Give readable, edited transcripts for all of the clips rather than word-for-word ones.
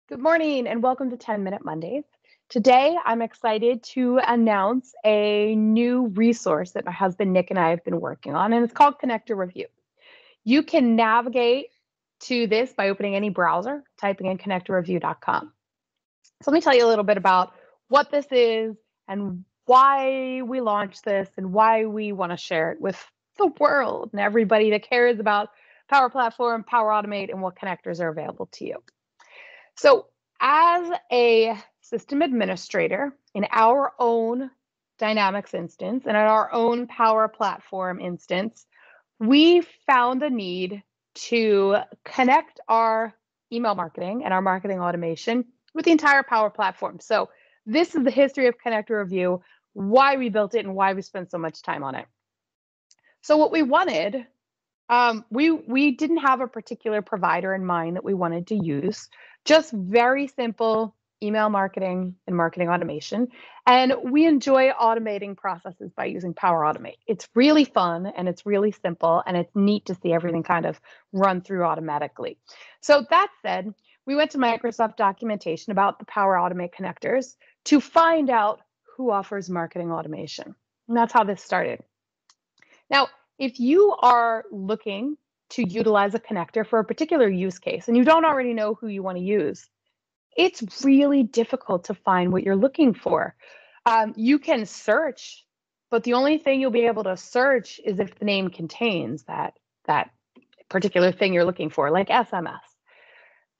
Good morning and welcome to 10-Minute Mondays. Today, I'm excited to announce a new resource that my husband Nick and I have been working on, and it's called Connector Review. You can navigate to this by opening any browser, typing in connectorreview.com. So let me tell you a little bit about what this is and why we launched this and why we want to share it with the world and everybody that cares about Power Platform, Power Automate, and what connectors are available to you. So as a system administrator in our own Dynamics instance and at our own Power Platform instance, we found a need to connect our email marketing and our marketing automation with the entire Power Platform. So this is the history of Connector Review, why we built it and why we spent so much time on it. So what we wanted, we didn't have a particular provider in mind that we wanted to use, just very simple email marketing and marketing automation. And we enjoy automating processes by using Power Automate. It's really fun and it's really simple and it's neat to see everything kind of run through automatically. So that said, we went to Microsoft documentation about the Power Automate connectors to find out who offers marketing automation. And that's how this started. Now, if you are looking to utilize a connector for a particular use case and you don't already know who you want to use, it's really difficult to find what you're looking for. You can search, but the only thing you'll be able to search is if the name contains that particular thing you're looking for, like SMS.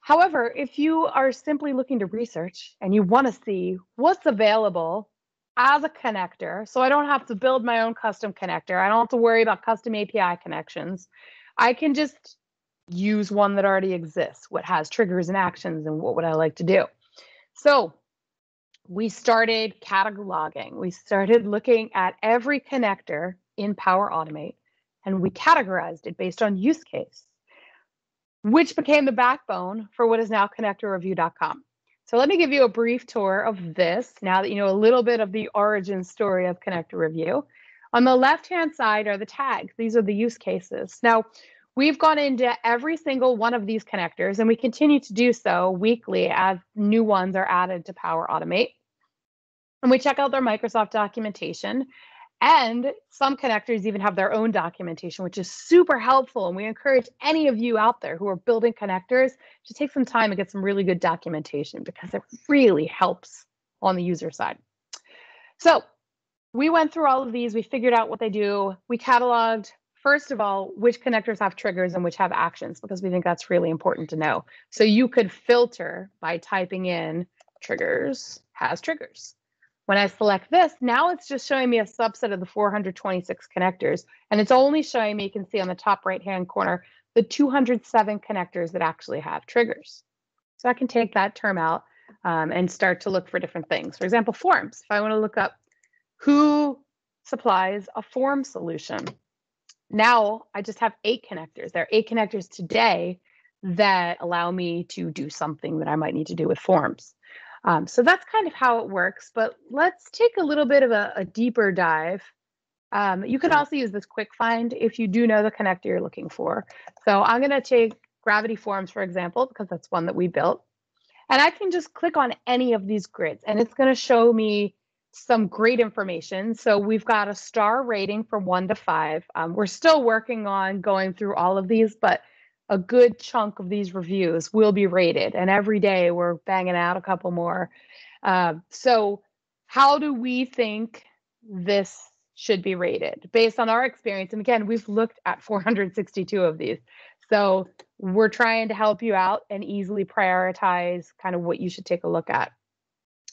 However, if you are simply looking to research and you want to see what's available as a connector, so I don't have to build my own custom connector, I don't have to worry about custom API connections, I can just use one that already exists, what has triggers and actions, and what would I like to do. So we started cataloging. We started looking at every connector in Power Automate, and we categorized it based on use case, which became the backbone for what is now connectorreview.com. So let me give you a brief tour of this now that you know a little bit of the origin story of Connector Review. On the left-hand side are the tags. These are the use cases. Now, we've gone into every single one of these connectors, and we continue to do so weekly as new ones are added to Power Automate. And we check out their Microsoft documentation. And some connectors even have their own documentation, which is super helpful. And we encourage any of you out there who are building connectors to take some time and get some really good documentation because it really helps on the user side. So we went through all of these. We figured out what they do. We cataloged, first of all, which connectors have triggers and which have actions, because we think that's really important to know. So you could filter by typing in triggers has triggers. When I select this, now it's just showing me a subset of the 426 connectors, and it's only showing me, you can see on the top right-hand corner, the 207 connectors that actually have triggers. So I can take that term out and start to look for different things. For example, forms. If I want to look up who supplies a form solution, now I just have 8 connectors. There are 8 connectors today that allow me to do something that I might need to do with forms. So that's kind of how it works, but let's take a little bit of a deeper dive. You can also use this quick find if you do know the connector you're looking for. So I'm going to take Gravity Forms, for example, because that's one that we built. And I can just click on any of these grids, and it's going to show me some great information. So we've got a star rating from 1 to 5. We're still working on going through all of these, but a good chunk of these reviews will be rated, and every day we're banging out a couple more. So how do we think this should be rated based on our experience? And again, we've looked at 462 of these. So we're trying to help you out and easily prioritize kind of what you should take a look at.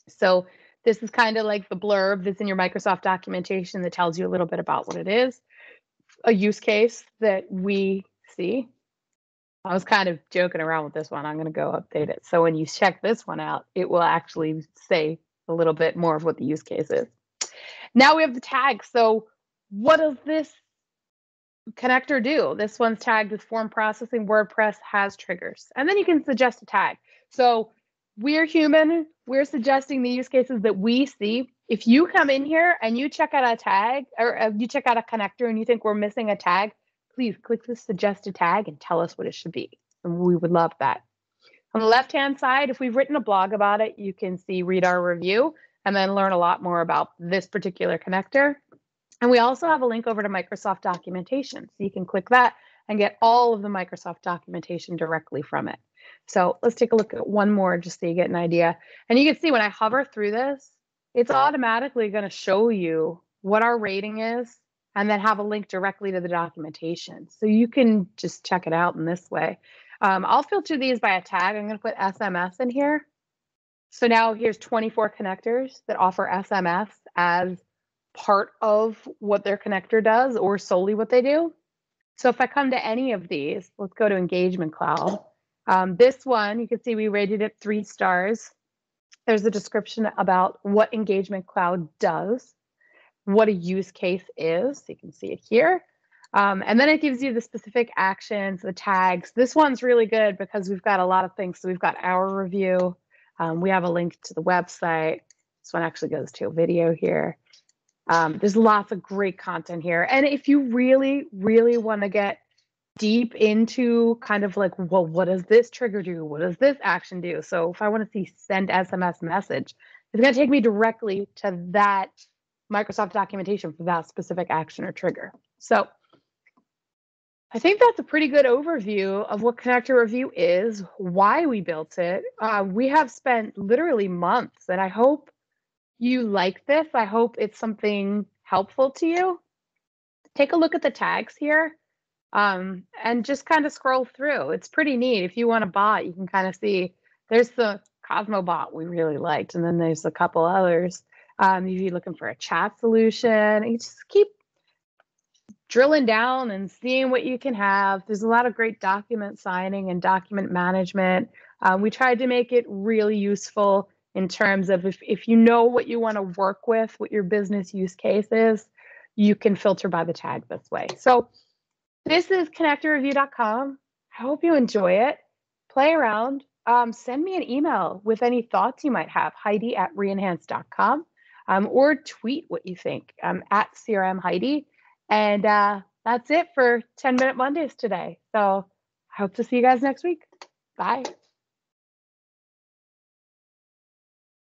So this is kind of like the blurb that's in your Microsoft documentation that tells you a little bit about what it is. A use case that we see. I was kind of joking around with this one. I'm going to go update it. So when you check this one out, it will actually say a little bit more of what the use case is. Now we have the tag. So what does this connector do? This one's tagged with form processing. WordPress has triggers. And then you can suggest a tag. So we're human. We're suggesting the use cases that we see. If you come in here and you check out a tag or you check out a connector and you think we're missing a tag, please click the suggest a tag and tell us what it should be. And we would love that. On the left-hand side, if we've written a blog about it, you can read our review and then learn a lot more about this particular connector. And we also have a link over to Microsoft documentation. So you can click that and get all of the Microsoft documentation directly from it. So let's take a look at one more just so you get an idea. And you can see when I hover through this, it's automatically going to show you what our rating is and then have a link directly to the documentation. So you can just check it out in this way. I'll filter these by a tag. I'm going to put SMS in here. So now here's 24 connectors that offer SMS as part of what their connector does or solely what they do. So if I come to any of these, let's go to Engagement Cloud. This one, you can see we rated it 3 stars. There's a description about what Engagement Cloud does, what a use case is. You can see it here. And then it gives you the specific actions, the tags. This one's really good because we've got a lot of things. So we've got our review. We have a link to the website. This one actually goes to a video here. There's lots of great content here. And if you really, really want to get deep into kind of like, well, what does this trigger do? What does this action do? So if I want to see send SMS message, it's going to take me directly to that Microsoft documentation for that specific action or trigger. So I think that's a pretty good overview of what Connector Review is, why we built it. We have spent literally months, and I hope you like this. I hope it's something helpful to you. Take a look at the tags here and just kind of scroll through. It's pretty neat. If you want a bot, you can kind of see there's the Cosmo bot we really liked, and then there's a couple others. If you're looking for a chat solution, you just keep drilling down and seeing what you can have. There's a lot of great document signing and document management. We tried to make it really useful in terms of if you know what you want to work with, what your business use case is, you can filter by the tag this way. So this is connectorreview.com. I hope you enjoy it. Play around. Send me an email with any thoughts you might have, Heidi@reenhance.com, or tweet what you think at CRM Heidi. And that's it for 10 Minute Mondays today. So I hope to see you guys next week. Bye.